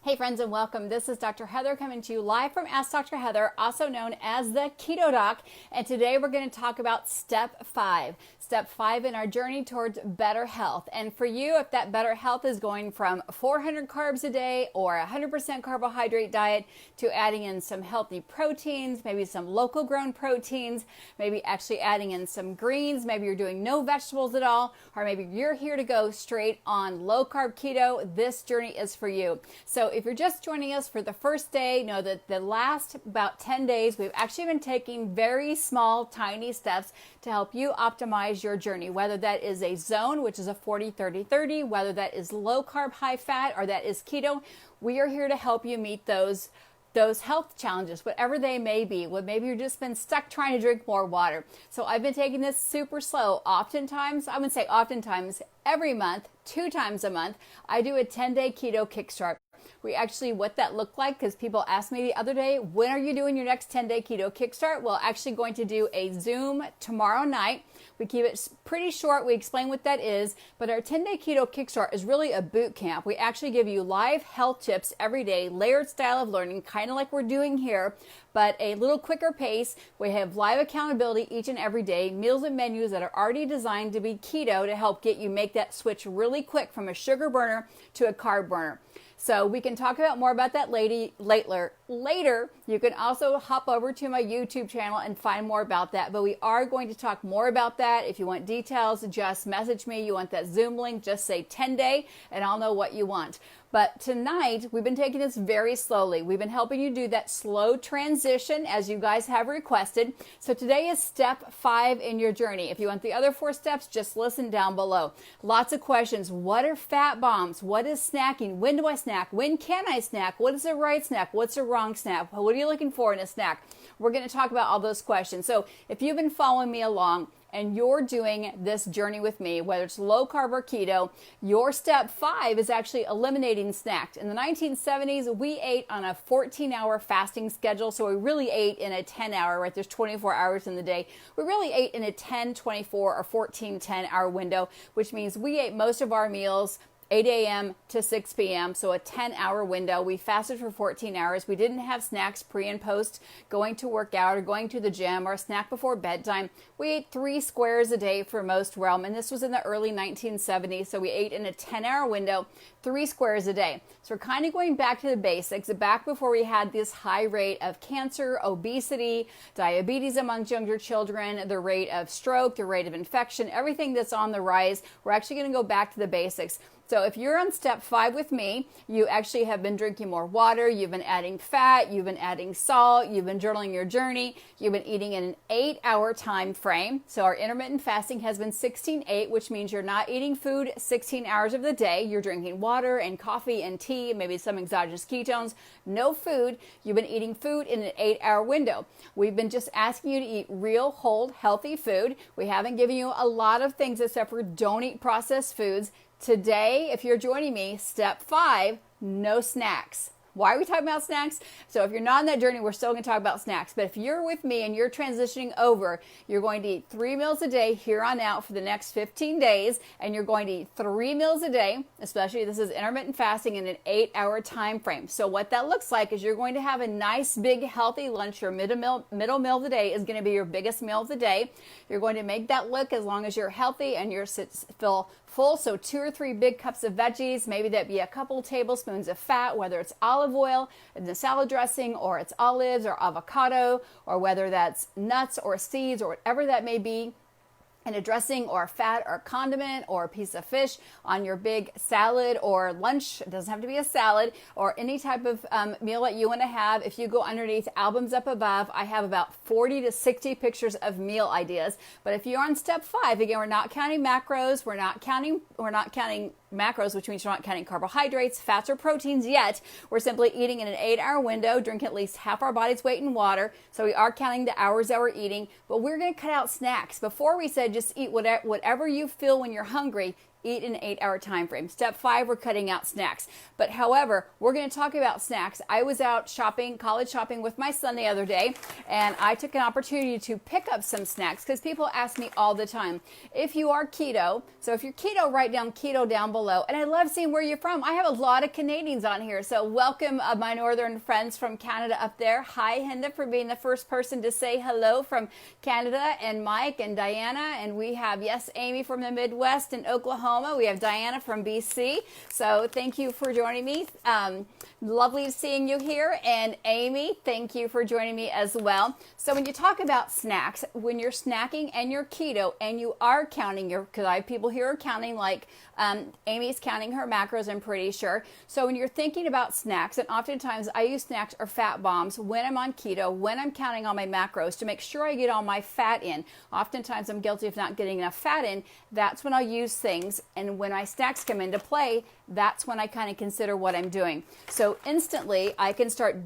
Hey friends and welcome. This is Dr. Heather coming to you live from Ask Dr. Heather, also known as the Keto Doc. And today we're going to talk about step 5. Step 5 in our journey towards better health. And for you, if that better health is going from 400 carbs a day or 100% carbohydrate diet to adding in some healthy proteins, maybe some local grown proteins, maybe actually adding in some greens, maybe you're doing no vegetables at all, or maybe you're here to go straight on low carb keto, this journey is for you. So if you're just joining us for the first day, know that the last about 10 days, we've actually been taking very small, tiny steps to help you optimize your journey, whether that is a zone, which is a 40-30-30, whether that is low carb, high fat, or that is keto. We are here to help you meet those health challenges, whatever they may be. Well, maybe you've just been stuck trying to drink more water. So I've been taking this super slow. Oftentimes, I would say oftentimes, every month, 2 times a month, I do a 10-day keto kickstart. What that looked like, because people asked me the other day, when are you doing your next 10-day keto kickstart? Well, actually going to do a Zoom tomorrow night. We keep it pretty short. We explain what that is, but our 10-day keto kickstart is really a boot camp. We actually give you live health tips every day, layered style of learning, kind of like we're doing here, but a little quicker pace. We have live accountability each and every day, meals and menus that are already designed to be keto to help get you make that switch really quick from a sugar burner to a carb burner. So we can talk about more about that later. You can also hop over to my YouTube channel and find more about that. But we are going to talk more about that. If you want details, just message me. You want that Zoom link, just say 10-day and I'll know what you want. But tonight, we've been taking this very slowly. We've been helping you do that slow transition as you guys have requested. So today is step 5 in your journey. If you want the other 4 steps, just listen down below. Lots of questions. What are fat bombs? What is snacking? When do I snack? When can I snack? What is the right snack? What's the wrong snack? What are you looking for in a snack? We're going to talk about all those questions. So if you've been following me along, and you're doing this journey with me, whether it's low carb or keto, your step 5 is actually eliminating snacks. In the 1970s, we ate on a 14-hour fasting schedule, so we really ate in a 10-hour, right? There's 24 hours in the day. We really ate in a 10, 24, or 14, 10-hour window, which means we ate most of our meals 8 a.m. to 6 p.m., so a 10-hour window. We fasted for 14 hours. We didn't have snacks pre and post going to work out or going to the gym or a snack before bedtime. We ate 3 squares a day for most realm, and this was in the early 1970s, so we ate in a 10-hour window, 3 squares a day. So we're kind of going back to the basics, back before we had this high rate of cancer, obesity, diabetes among younger children, the rate of stroke, the rate of infection, everything that's on the rise. We're actually going to go back to the basics. So if you're on step 5 with me, you actually have been drinking more water, you've been adding fat, you've been adding salt, you've been journaling your journey, you've been eating in an 8-hour time frame. So our intermittent fasting has been 16-8, which means you're not eating food 16 hours of the day. You're drinking water and coffee and tea, maybe some exogenous ketones, no food. You've been eating food in an 8-hour window. We've been just asking you to eat real, whole, healthy food. We haven't given you a lot of things except for don't eat processed foods. Today, if you're joining me, step 5, no snacks. Why are we talking about snacks? So if you're not on that journey, we're still going to talk about snacks. But if you're with me and you're transitioning over, you're going to eat 3 meals a day here on out for the next 15 days. And you're going to eat 3 meals a day, especially this is intermittent fasting in an 8-hour time frame. So what that looks like is you're going to have a nice, big, healthy lunch. Your middle meal of the day is going to be your biggest meal of the day. You're going to make that look as long as you're healthy and you're feel full, so 2 or 3 big cups of veggies, maybe that be a couple tablespoons of fat, whether it's olive oil in the salad dressing or it's olives or avocado, or whether that's nuts or seeds or whatever that may be, and a dressing or a fat or a condiment or a piece of fish on your big salad or lunch. It doesn't have to be a salad, or any type of meal that you want to have. If you go underneath albums up above, I have about 40 to 60 pictures of meal ideas. But if you're on step 5, again, we're not counting macros, we're not counting macros, which means you're not counting carbohydrates, fats, or proteins yet. We're simply eating in an 8-hour window, drink at least half our body's weight in water. So we are counting the hours that we're eating, but we're going to cut out snacks. Before we said just eat whatever you feel when you're hungry. eat in an 8-hour time frame. Step 5, we're cutting out snacks. But however, we're going to talk about snacks. I was out shopping, college shopping with my son the other day, and I took an opportunity to pick up some snacks because people ask me all the time, if you are keto, so if you're keto, write down keto down below. And I love seeing where you're from. I have a lot of Canadians on here, so welcome my northern friends from Canada up there. Hi, Hinda, for being the first person to say hello from Canada, and Mike and Diana, and we have, yes, Amy from the Midwest in Oklahoma. We have Diana from BC. So thank you for joining me. Lovely seeing you here. And Amy, thank you for joining me as well. So when you talk about snacks, when you're snacking and you're keto and you are counting your, because I have people here are counting, like Amy's counting her macros, I'm pretty sure. So when you're thinking about snacks, and oftentimes I use snacks or fat bombs when I'm on keto, when I'm counting all my macros to make sure I get all my fat in. Oftentimes I'm guilty of not getting enough fat in. That's when I'll use things. And when my snacks come into play, that's when I kind of consider what I'm doing. So instantly I can start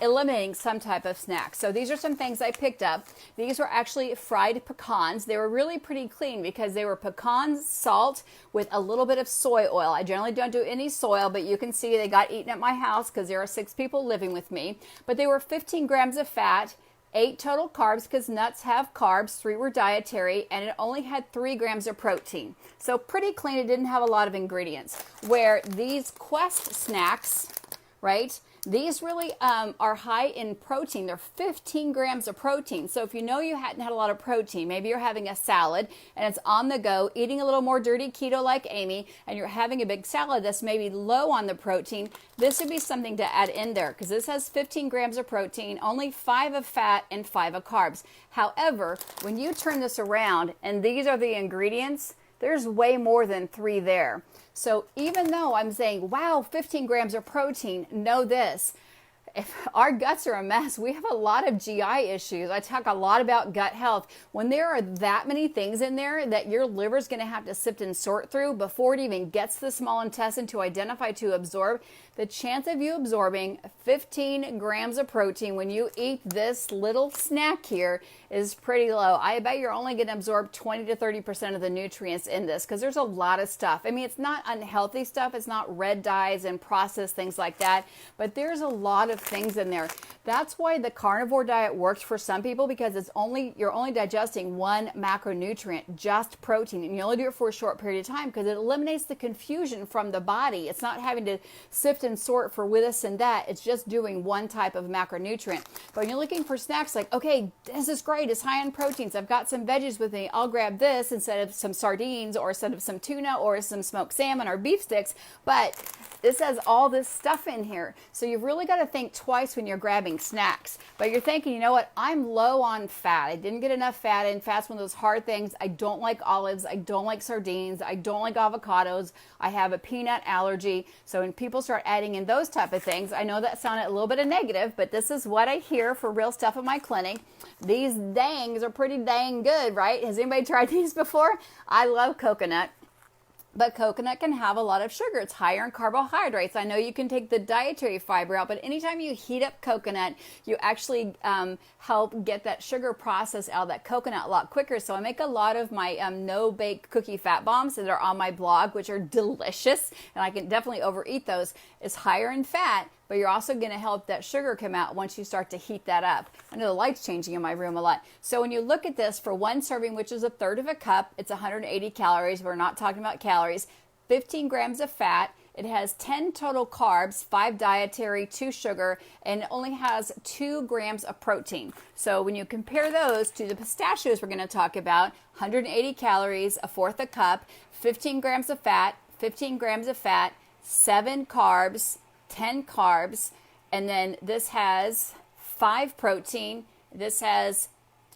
eliminating some type of snack. So these are some things I picked up. These were actually fried pecans. They were really pretty clean because they were pecans, salt, with a little bit of soy oil. I generally don't do any soy, but you can see they got eaten at my house because there are 6 people living with me. But they were 15 grams of fat, 8 total carbs because nuts have carbs, 3 were dietary, and it only had 3 grams of protein. So pretty clean. It didn't have a lot of ingredients. Where these Quest snacks, right? These really are high in protein. They're 15 grams of protein. So if you know you hadn't had a lot of protein, maybe you're having a salad and it's on the go, eating a little more dirty keto like Amy, and you're having a big salad that's maybe low on the protein, this would be something to add in there because this has 15 grams of protein, only 5 of fat and 5 of carbs. However, when you turn this around and these are the ingredients, there's way more than 3 there. So even though I'm saying, wow, 15 grams of protein, know this. If our guts are a mess, we have a lot of GI issues. I talk a lot about gut health. When there are that many things in there that your liver is going to have to sift and sort through before it even gets to the small intestine to identify to absorb, the chance of you absorbing 15 grams of protein when you eat this little snack here is pretty low. I bet you're only going to absorb 20 to 30% of the nutrients in this because there's a lot of stuff. I mean, it's not unhealthy stuff. It's not red dyes and processed things like that, but there's a lot of things in there. That's why the carnivore diet works for some people because you're only digesting 1 macronutrient, just protein, and you only do it for a short period of time because it eliminates the confusion from the body. It's not having to sift and sort for this and that. It's just doing 1 type of macronutrient. But when you're looking for snacks like, okay, this is great, it's high in proteins, I've got some veggies with me, I'll grab this instead of some sardines or instead of some tuna or some smoked salmon or beef sticks, but this has all this stuff in here. So you've really got to think twice when you're grabbing snacks. But you're thinking, you know what, I'm low on fat. I didn't get enough fat in. Fat's one of those hard things. I don't like olives. I don't like sardines. I don't like avocados. I have a peanut allergy. So when people start adding in those type of things, I know that sounded a little bit of negative, but this is what I hear for real stuff in my clinic. These dangs are pretty dang good, right? Has anybody tried these before? I love coconut. But coconut can have a lot of sugar. It's higher in carbohydrates. I know you can take the dietary fiber out, but anytime you heat up coconut, you actually help get that sugar process out of that coconut a lot quicker. So I make a lot of my no-bake cookie fat bombs that are on my blog, which are delicious, and I can definitely overeat those. It's higher in fat, but you're also going to help that sugar come out once you start to heat that up. I know the light's changing in my room a lot. So when you look at this, for 1 serving, which is 1/3 of a cup, it's 180 calories. We're not talking about calories. 15 grams of fat. It has 10 total carbs, 5 dietary, 2 sugar, and it only has 2 grams of protein. So when you compare those to the pistachios we're going to talk about, 180 calories, 1/4 a cup, 15 grams of fat, 15 grams of fat, 7 carbs, 10 carbs, and then this has 5 protein. This has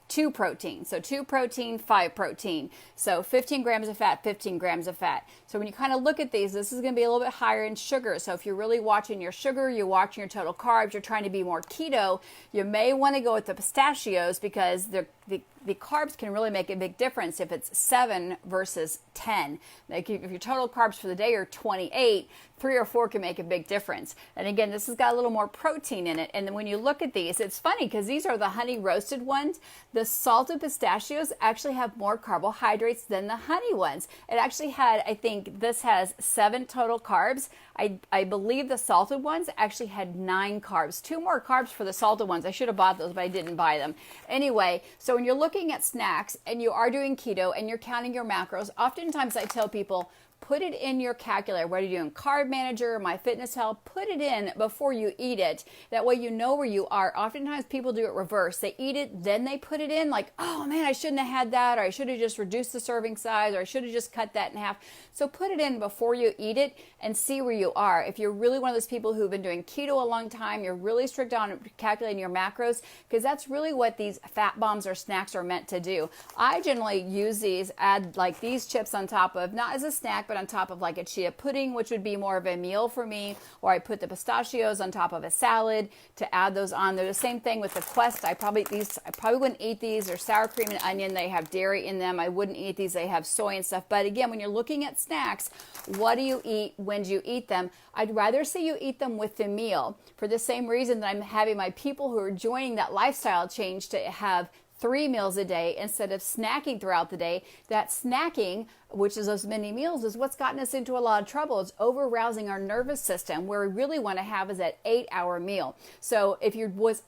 2 protein. So 2 protein, 5 protein. So 15 grams of fat, 15 grams of fat. So when you kind of look at these, this is going to be a little bit higher in sugar. So if you're really watching your sugar, you're watching your total carbs, you're trying to be more keto, you may want to go with the pistachios because the carbs can really make a big difference if it's 7 versus 10. Like if your total carbs for the day are 28, 3 or 4 can make a big difference. And again, this has got a little more protein in it. And then when you look at these, it's funny because these are the honey roasted ones. The salted pistachios actually have more carbohydrates than the honey ones. It actually had, I think this has 7 total carbs. I believe the salted ones actually had 9 carbs. 2 more carbs for the salted ones. I should have bought those, but I didn't buy them. Anyway, so when you're looking at snacks and you are doing keto and you're counting your macros, oftentimes I tell people, put it in your calculator, whether you're doing Carb Manager, MyFitnessPal, put it in before you eat it. That way you know where you are. Oftentimes people do it reverse. They eat it, then they put it in like, oh man, I shouldn't have had that, or I should have just reduced the serving size, or I should have just cut that in half. So put it in before you eat it and see where you are. If you're really one of those people who've been doing keto a long time, you're really strict on calculating your macros, because that's really what these fat bombs or snacks are meant to do. I generally use these, add like these chips on top of, not as a snack, but on top of like a chia pudding, which would be more of a meal for me, or I put the pistachios on top of a salad to add those on. They're the same thing with the Quest. I probably wouldn't eat these. They're sour cream and onion. They have dairy in them. I wouldn't eat these. They have soy and stuff. But again, when you're looking at snacks, what do you eat? When do you eat them? I'd rather see you eat them with the meal, for the same reason that I'm having my people who are joining that lifestyle change to have 3 meals a day instead of snacking throughout the day. That snacking, which is those mini meals, is what's gotten us into a lot of trouble. It's over-rousing our nervous system. Where we really want to have is that 8-hour meal. So if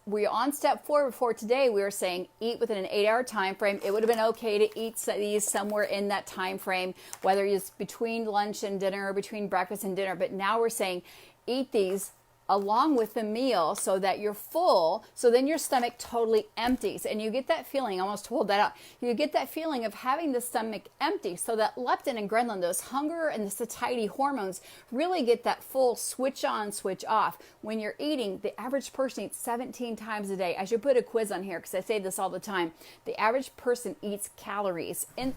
we're on step 4 before today, we were saying eat within an 8-hour time frame. It would have been okay to eat these somewhere in that time frame, whether it's between lunch and dinner or between breakfast and dinner. But now we're saying eat these along with the meal so that you're full, so then your stomach totally empties. And you get that feeling, I almost told that out, you get that feeling of having the stomach empty, so that leptin and ghrelin, those hunger and the satiety hormones, really get that full switch on, switch off. When you're eating, the average person eats 17 times a day. I should put a quiz on here because I say this all the time. The average person eats calories and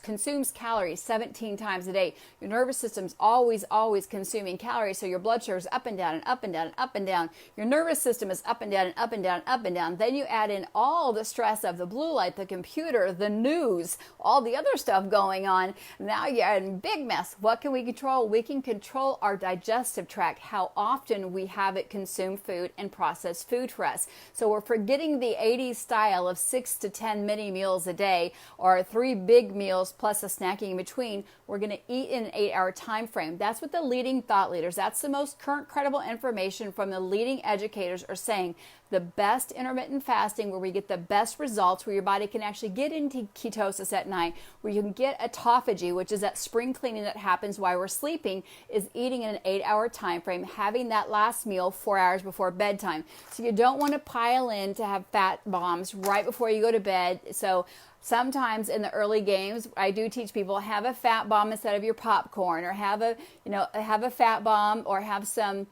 consumes calories 17 times a day. Your nervous system's always consuming calories, so your blood sugar is up and down and up and down and up and down. Your nervous system is up and down and up and down and up and down. Then you add in all the stress of the blue light, the computer, the news, all the other stuff going on. Now you're in a big mess. What can we control? We can control our digestive tract, how often we have it consume food and process food for us. So we're forgetting the 80s style of 6 to 10 mini meals a day, or 3 big meals plus a snacking in between. We're going to eat in an 8-hour time frame. That's what the leading thought leaders, that's the most current credible information from the leading educators are saying. The best intermittent fasting, where we get the best results, where your body can actually get into ketosis at night, where you can get autophagy, which is that spring cleaning that happens while we're sleeping, is eating in an 8-hour time frame, having that last meal 4 hours before bedtime. So you don't want to pile in to have fat bombs right before you go to bed. So sometimes in the early games, I do teach people, have a fat bomb instead of your popcorn, or have a fat bomb, or have some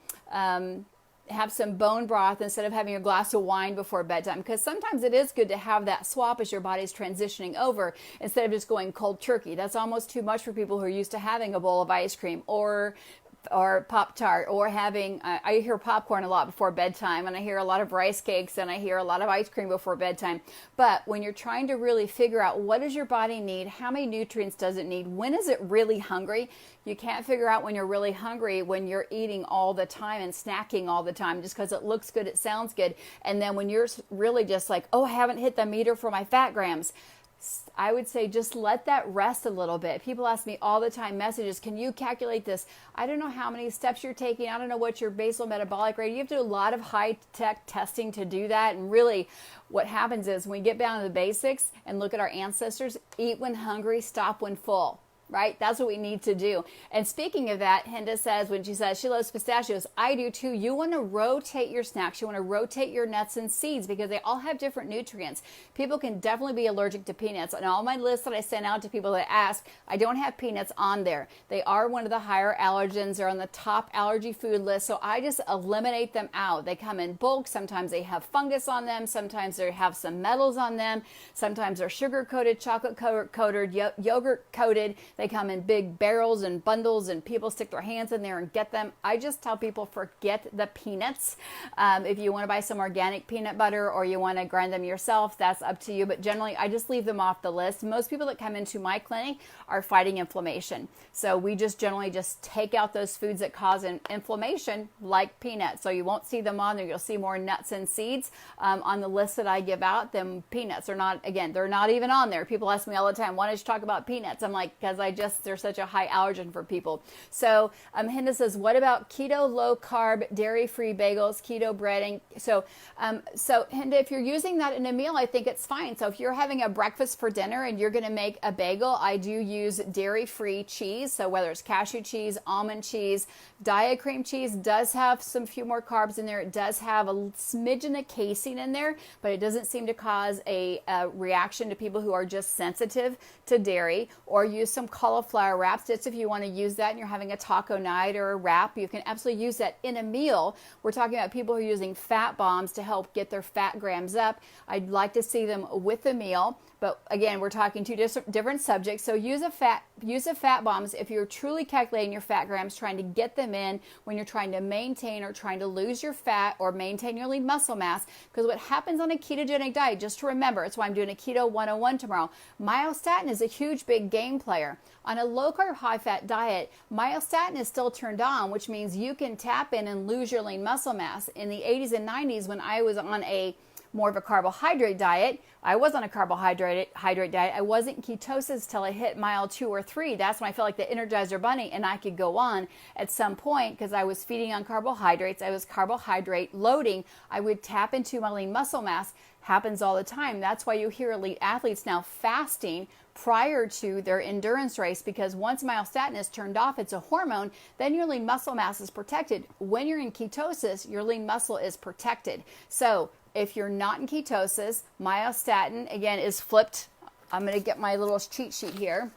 bone broth instead of having a glass of wine before bedtime. Because sometimes it is good to have that swap as your body's transitioning over, instead of just going cold turkey. That's almost too much for people who are used to having a bowl of ice cream or Pop-Tart, or having, I hear popcorn a lot before bedtime, and I hear a lot of rice cakes, and I hear a lot of ice cream before bedtime. But when you're trying to really figure out what does your body need, how many nutrients does it need, when is it really hungry, you can't figure out when you're really hungry when you're eating all the time and snacking all the time just because it looks good, it sounds good. And then when you're really just like, oh, I haven't hit the meter for my fat grams, I would say just let that rest a little bit. People ask me all the time, messages, can you calculate this? I don't know how many steps you're taking. I don't know what your basal metabolic rate. You have to do a lot of high-tech testing to do that. And really what happens is when we get down to the basics and look at our ancestors, eat when hungry, stop when full. Right? That's what we need to do. And speaking of that, Hinda says, when she says she loves pistachios, I do too. You want to rotate your snacks. You want to rotate your nuts and seeds because they all have different nutrients. People can definitely be allergic to peanuts. On all my lists that I send out to people that ask, I don't have peanuts on there. They are one of the higher allergens. They're on the top allergy food list. So I just eliminate them out. They come in bulk. Sometimes they have fungus on them. Sometimes they have some metals on them. Sometimes they're sugar coated, chocolate coated, yogurt coated. They come in big barrels and bundles, and people stick their hands in there and get them. I just tell people forget the peanuts. If you want to buy some organic peanut butter or you want to grind them yourself, that's up to you. But generally, I just leave them off the list. Most people that come into my clinic are fighting inflammation. So we just generally just take out those foods that cause inflammation, like peanuts. So you won't see them on there. You'll see more nuts and seeds on the list that I give out. Them peanuts are not, again, they're not even on there. People ask me all the time, why did you talk about peanuts? I'm like, because they're such a high allergen for people. So Hinda says, what about keto, low carb, dairy-free bagels, keto bread? And so Hinda, if you're using that in a meal, I think it's fine. So if you're having a breakfast for dinner and you're going to make a bagel, I do use dairy-free cheese. So whether it's cashew cheese, almond cheese, diet cream cheese does have some few more carbs in there. It does have a smidgen of casein in there, but it doesn't seem to cause a reaction to people who are just sensitive to dairy. Or use some cauliflower wrap sticks if you want to use that and you're having a taco night or a wrap. You can absolutely use that in a meal. We're talking about people who are using fat bombs to help get their fat grams up. I'd like to see them with a meal. But again, we're talking two different subjects. So use a fat bombs if you're truly calculating your fat grams, trying to get them in when you're trying to maintain or trying to lose your fat or maintain your lean muscle mass. Because what happens on a ketogenic diet, just to remember, it's why I'm doing a Keto 101 tomorrow. Myostatin is a huge, big game player. On a low carb, high fat diet, myostatin is still turned on, which means you can tap in and lose your lean muscle mass. In the 80s and 90s, when I was on more of a carbohydrate diet. I was on a carbohydrate diet. I wasn't in ketosis till I hit mile 2 or 3. That's when I felt like the Energizer Bunny and I could go on at some point because I was feeding on carbohydrates. I was carbohydrate loading. I would tap into my lean muscle mass. Happens all the time. That's why you hear elite athletes now fasting prior to their endurance race, because once myostatin is turned off, it's a hormone, then your lean muscle mass is protected. When you're in ketosis, your lean muscle is protected. So if you're not in ketosis, myostatin, again, is flipped. I'm going to get my little cheat sheet here.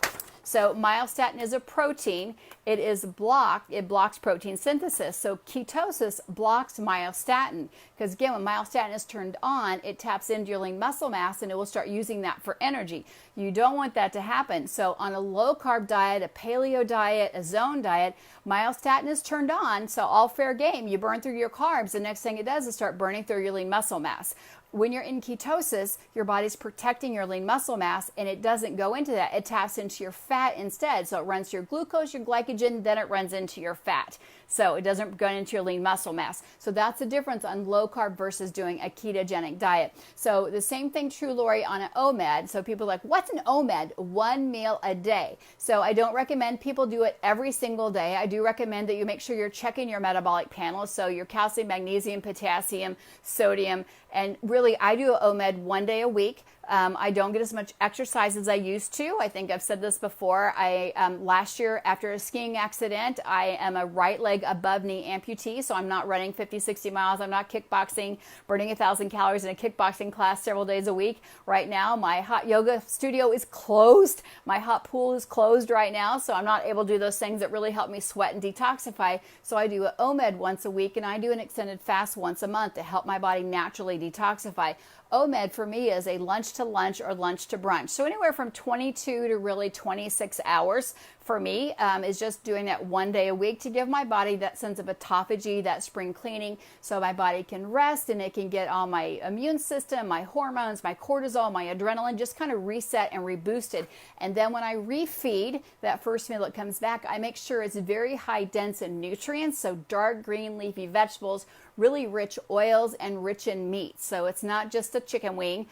So myostatin is a protein. It blocks protein synthesis. So ketosis blocks myostatin because, again, when myostatin is turned on, it taps into your lean muscle mass and it will start using that for energy. You don't want that to happen. So on a low carb diet, a paleo diet, a zone diet, myostatin is turned on. So all fair game. You burn through your carbs. The next thing it does is start burning through your lean muscle mass. When you're in ketosis, your body's protecting your lean muscle mass and it doesn't go into that. It taps into your fat instead. So it runs to your glucose, your glycogen, then it runs into your fat. So it doesn't go into your lean muscle mass. So that's the difference on low carb versus doing a ketogenic diet. So the same thing true, Lori, on an OMAD. So people are like, what's an OMAD? 1 meal a day. So I don't recommend people do it every single day. I do recommend that you make sure you're checking your metabolic panel. So your calcium, magnesium, potassium, sodium, and really I do an OMAD 1 day a week. I don't get as much exercise as I used to. I think I've said this before. Last year, after a skiing accident, I am a right leg above knee amputee, so I'm not running 50, 60 miles. I'm not kickboxing, burning 1,000 calories in a kickboxing class several days a week. Right now, my hot yoga studio is closed. My hot pool is closed right now, so I'm not able to do those things that really help me sweat and detoxify. So I do an OMAD once a week, and I do an extended fast once a month to help my body naturally detoxify. OMAD for me is a lunch to lunch or lunch to brunch. So anywhere from 22 to really 26 hours for me is just doing that 1 day a week to give my body that sense of autophagy, that spring cleaning, so my body can rest and it can get all my immune system, my hormones, my cortisol, my adrenaline just kind of reset and reboosted. And then when I refeed that first meal that comes back, I make sure it's very high dense in nutrients, so dark green leafy vegetables, really rich oils, and rich in meat. So it's not just a chicken wing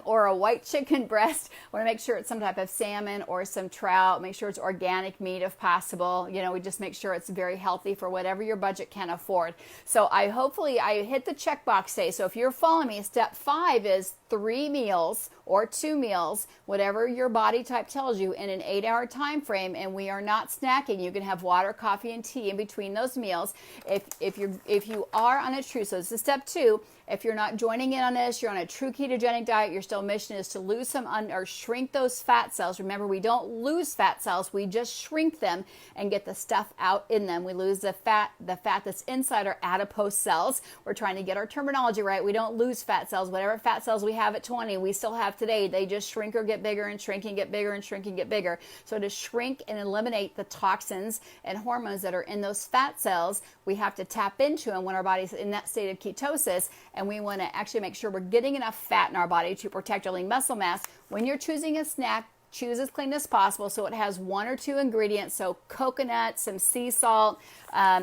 or a white chicken breast. I want to make sure it's some type of salmon or some trout. Make sure it's organic meat if possible. You know, we just make sure it's very healthy for whatever your budget can afford. So hopefully I hit the checkbox today. So if you're following me, step 5 is 3 meals or 2 meals, whatever your body type tells you, in an 8-hour time frame. And we are not snacking. You can have water, coffee, and tea in between those meals. If you are on a true, so this is step 2. If you're not joining in on this, you're on a true ketogenic diet, your still mission is to lose some or shrink those fat cells. Remember, we don't lose fat cells, we just shrink them and get the stuff out in them. We lose the fat that's inside our adipose cells. We're trying to get our terminology right. We don't lose fat cells. Whatever fat cells we have at 20, we still have today, they just shrink or get bigger and shrink and get bigger and shrink and get bigger. So to shrink and eliminate the toxins and hormones that are in those fat cells, we have to tap into them when our body's in that state of ketosis, and we want to actually make sure we're getting enough fat in our body to protect our lean muscle mass. When you're choosing a snack, choose as clean as possible so it has 1 or 2 ingredients. So coconut, some sea salt.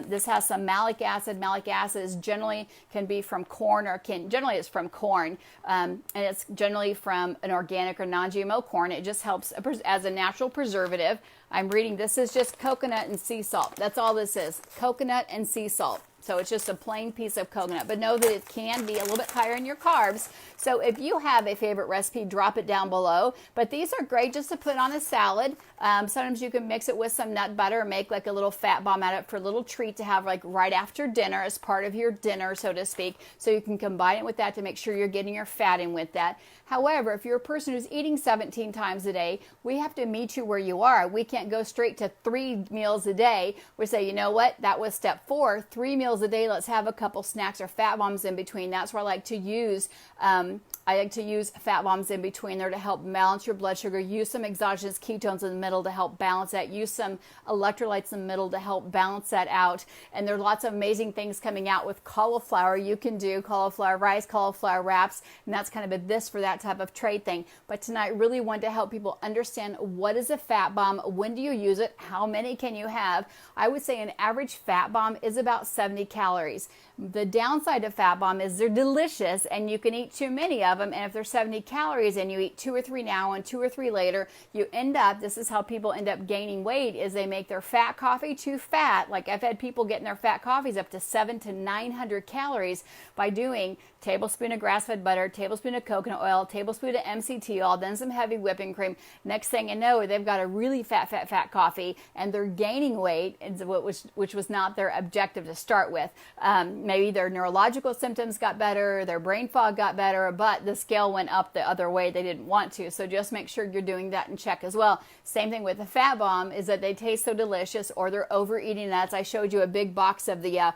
This has some malic acid. Malic acid is generally can be from corn, or generally it's from corn, and it's generally from an organic or non-GMO corn. It just helps as a natural preservative. I'm reading, this is just coconut and sea salt. That's all this is, coconut and sea salt. So it's just a plain piece of coconut, but know that it can be a little bit higher in your carbs. So if you have a favorite recipe, drop it down below. But these are great just to put on a salad. Sometimes you can mix it with some nut butter or make like a little fat bomb out of it for a little treat to have like right after dinner as part of your dinner, so to speak. So you can combine it with that to make sure you're getting your fat in with that. However, if you're a person who's eating 17 times a day, we have to meet you where you are. We can't go straight to 3 meals a day. We say, you know what, that was step 4, 3 meals a day. Let's have a couple snacks or fat bombs in between. That's where I like to use fat bombs in between there to help balance your blood sugar. Use some exogenous ketones in the middle to help balance that. Use some electrolytes in the middle to help balance that out. And there are lots of amazing things coming out with cauliflower. You can do cauliflower rice, cauliflower wraps, and that's kind of a this for that type of trade thing. But tonight, really want to help people understand what is a fat bomb, when do you use it, how many can you have. I would say an average fat bomb is about 70 calories. The downside of fat bomb is they're delicious and you can eat too many of them. And if they're 70 calories and you eat 2 or 3 now and 2 or 3 later, you end up, this is how people end up gaining weight, is they make their fat coffee too fat. Like I've had people getting their fat coffees up to 700 to 900 calories by doing tablespoon of grass-fed butter, tablespoon of coconut oil, tablespoon of MCT oil, then some heavy whipping cream. Next thing you know, they've got a really fat coffee and they're gaining weight, which was not their objective to start with. Maybe their neurological symptoms got better, their brain fog got better, but the scale went up the other way. They didn't want to. So just make sure you're doing that and check as well. Same thing with the fat bomb is that they taste so delicious or they're overeating nuts. I showed you a big box of the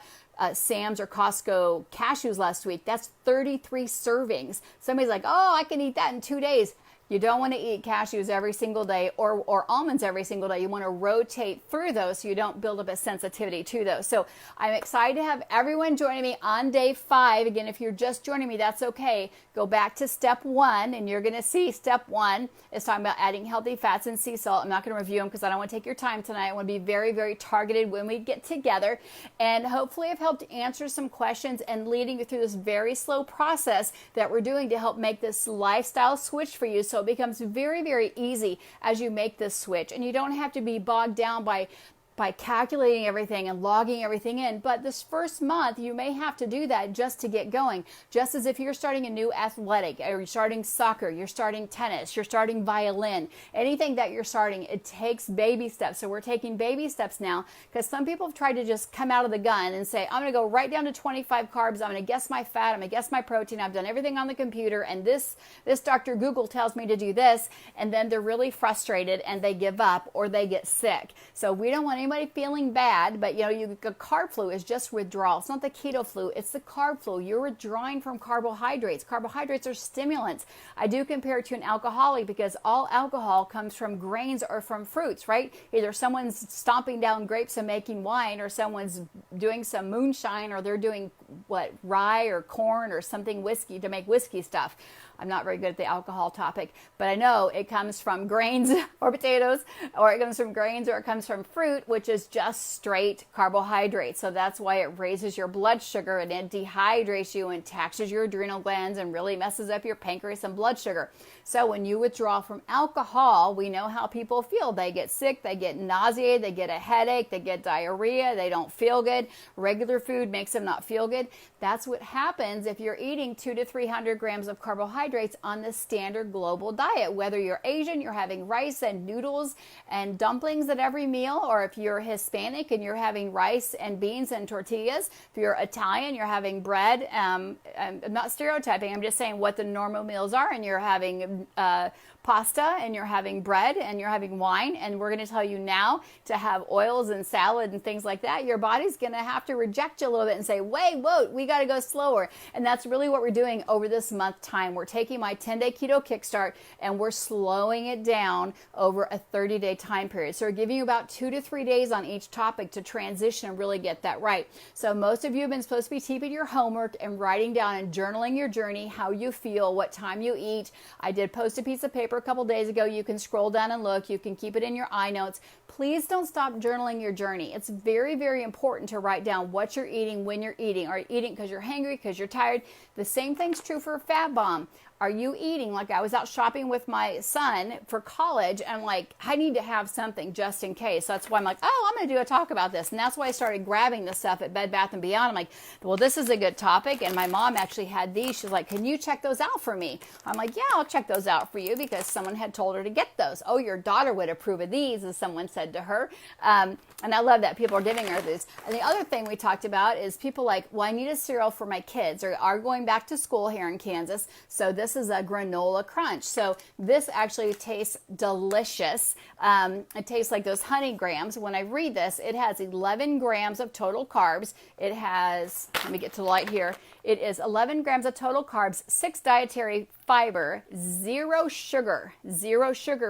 Sam's or Costco cashews last week. That's 33 servings. Somebody's like, oh, I can eat that in 2 days. You don't want to eat cashews every single day or almonds every single day. You want to rotate through those so you don't build up a sensitivity to those. So I'm excited to have everyone joining me on day 5. Again, if you're just joining me, that's okay. Go back to step 1 and you're going to see step 1 is talking about adding healthy fats and sea salt. I'm not going to review them because I don't want to take your time tonight. I want to be very, very targeted when we get together. And hopefully I've helped answer some questions and leading you through this very slow process that we're doing to help make this lifestyle switch for you. So it becomes very, very easy as you make this switch. And you don't have to be bogged down by calculating everything and logging everything in. But this first month, you may have to do that just to get going. Just as if you're starting a new athletic, or you're starting soccer, you're starting tennis, you're starting violin, anything that you're starting, it takes baby steps. So we're taking baby steps now because some people have tried to just come out of the gun and say, I'm going to go right down to 25 carbs. I'm going to guess my fat. I'm going to guess my protein. I've done everything on the computer. And this Dr. Google tells me to do this. And then they're really frustrated and they give up or they get sick. So we don't want anybody feeling bad, but carb flu is just withdrawal. It's not the keto flu, it's the carb flu. You're withdrawing from carbohydrates. Carbohydrates are stimulants. I do compare it to an alcoholic because all alcohol comes from grains or from fruits, right? Either someone's stomping down grapes and making wine, or someone's doing some moonshine, or they're doing rye or corn or something whiskey to make whiskey stuff. I'm not very good at the alcohol topic, but I know it comes from grains or potatoes, or it comes from grains, or it comes from fruit, which is just straight carbohydrates. So that's why it raises your blood sugar and it dehydrates you and taxes your adrenal glands and really messes up your pancreas and blood sugar. So when you withdraw from alcohol, we know how people feel. They get sick, they get nauseated, they get a headache, they get diarrhea, they don't feel good. Regular food makes them not feel good. That's what happens if you're eating 200 to 300 grams of carbohydrates on the standard global diet. Whether you're Asian, you're having rice and noodles and dumplings at every meal, or if you're Hispanic and you're having rice and beans and tortillas. If you're Italian, you're having bread. I'm not stereotyping, I'm just saying what the normal meals are, and you're having pasta and you're having bread and you're having wine, and we're going to tell you now to have oils and salad and things like that. Your body's going to have to reject you a little bit and say, whoa, we got to go slower. And that's really what we're doing over this month time. We're taking my 10-day keto kickstart and we're slowing it down over a 30-day time period. So we're giving you about 2 to 3 days on each topic to transition and really get that right. So most of you have been supposed to be keeping your homework and writing down and journaling your journey, how you feel, what time you eat. I did post a piece of paper a couple days ago. You can scroll down and look. You can keep it in your iNotes. Please don't stop journaling your journey. It's very, very important to write down what you're eating, when you're eating. Are you eating because you're hungry, because you're tired? The same thing's true for a fat bomb. Are you eating? Like I was out shopping with my son for college and like, I need to have something just in case. So that's why I'm like, oh, I'm going to do a talk about this. And that's why I started grabbing the stuff at Bed Bath & Beyond. I'm like, well, this is a good topic. And my mom actually had these. She's like, can you check those out for me? I'm like, yeah, I'll check those out for you because someone had told her to get those. Oh, your daughter would approve of these, as someone said to her. And I love that people are giving her these. And the other thing we talked about is people like, well, I need a cereal for my kids or are going back to school here in Kansas. So this is a granola crunch. So this actually tastes delicious. It tastes like those honey grams. When I read this, it has 11 grams of total carbs. It has, let me get to the light here. It is 11 grams of total carbs, 6 dietary fiber, 0 sugar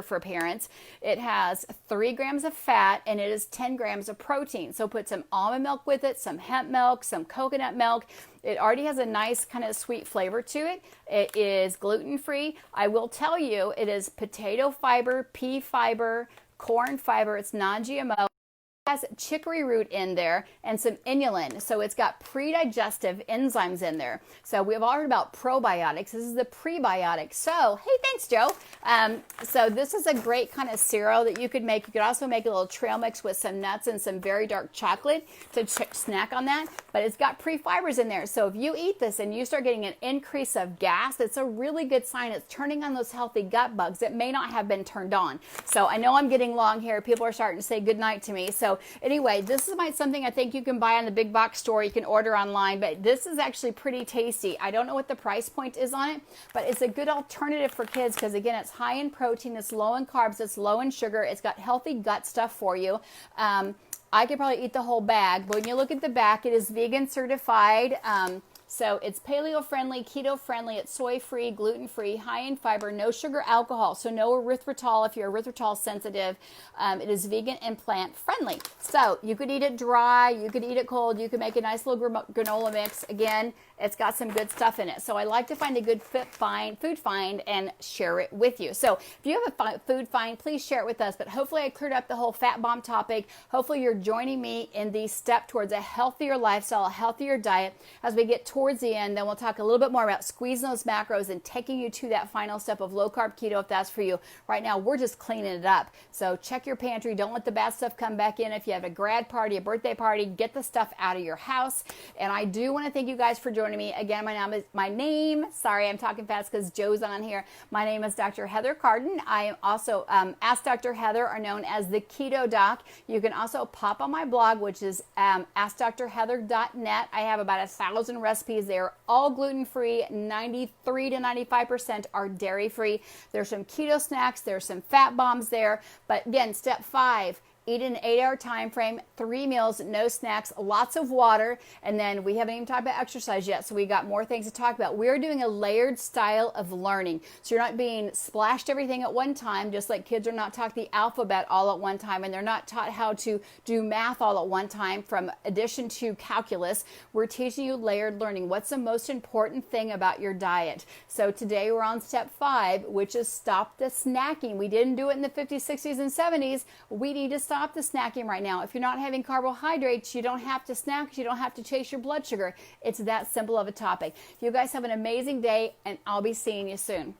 for parents. It has 3 grams of fat and it is 10 grams of protein. So put some almond milk with it, some hemp milk, some coconut milk. It already has a nice kind of sweet flavor to it. It is gluten-free. I will tell you, it is potato fiber, pea fiber, corn fiber. It's non-GMO. Has chicory root in there and some inulin. So it's got pre-digestive enzymes in there. So we've all heard about probiotics. This is the prebiotic. So, hey, thanks, Joe. So this is a great kind of cereal that you could make. You could also make a little trail mix with some nuts and some very dark chocolate to snack on that. But it's got pre-fibers in there. So if you eat this and you start getting an increase of gas, it's a really good sign. It's turning on those healthy gut bugs that may not have been turned on. So I know I'm getting long here. People are starting to say goodnight to me. So anyway, this is something I think you can buy on the big box store. You can order online, but this is actually pretty tasty. I don't know what the price point is on it, but it's a good alternative for kids because, again, it's high in protein, it's low in carbs, it's low in sugar, it's got healthy gut stuff for you. I could probably eat the whole bag, but when you look at the back, it is vegan certified. So it's paleo-friendly, keto-friendly, it's soy-free, gluten-free, high in fiber, no sugar, alcohol, so no erythritol if you're erythritol sensitive. It is vegan and plant-friendly. So you could eat it dry, you could eat it cold, you could make a nice little granola mix. Again, it's got some good stuff in it. So I like to find a good food find and share it with you. So if you have a food find, please share it with us. But hopefully I cleared up the whole fat bomb topic. Hopefully you're joining me in the step towards a healthier lifestyle, a healthier diet. As we get towards the end, then we'll talk a little bit more about squeezing those macros and taking you to that final step of low carb keto if that's for you. Right now, we're just cleaning it up. So check your pantry. Don't let the bad stuff come back in. If you have a grad party, a birthday party, get the stuff out of your house. And I do want to thank you guys for joining me. Again, my name, sorry, I'm talking fast because Joe's on here. My name is Dr. Heather Carden. I am also, Ask Dr. Heather are known as the Keto Doc. You can also pop on my blog, which is AskDrHeather.net. I have about 1,000 recipes. They're all gluten-free. 93 to 95% are dairy-free. There's some keto snacks. There's some fat bombs there. But again, step 5, eat in an 8-hour time frame, 3 meals, no snacks, lots of water, and then we haven't even talked about exercise yet, so we got more things to talk about. We're doing a layered style of learning, so you're not being splashed everything at one time, just like kids are not taught the alphabet all at one time, and they're not taught how to do math all at one time from addition to calculus. We're teaching you layered learning. What's the most important thing about your diet? So today we're on step 5, which is stop the snacking. We didn't do it in the 50s, 60s, and 70s. We need to stop the snacking right now. If you're not having carbohydrates, you don't have to snack. You don't have to chase your blood sugar. It's that simple of a topic. You guys have an amazing day, and I'll be seeing you soon.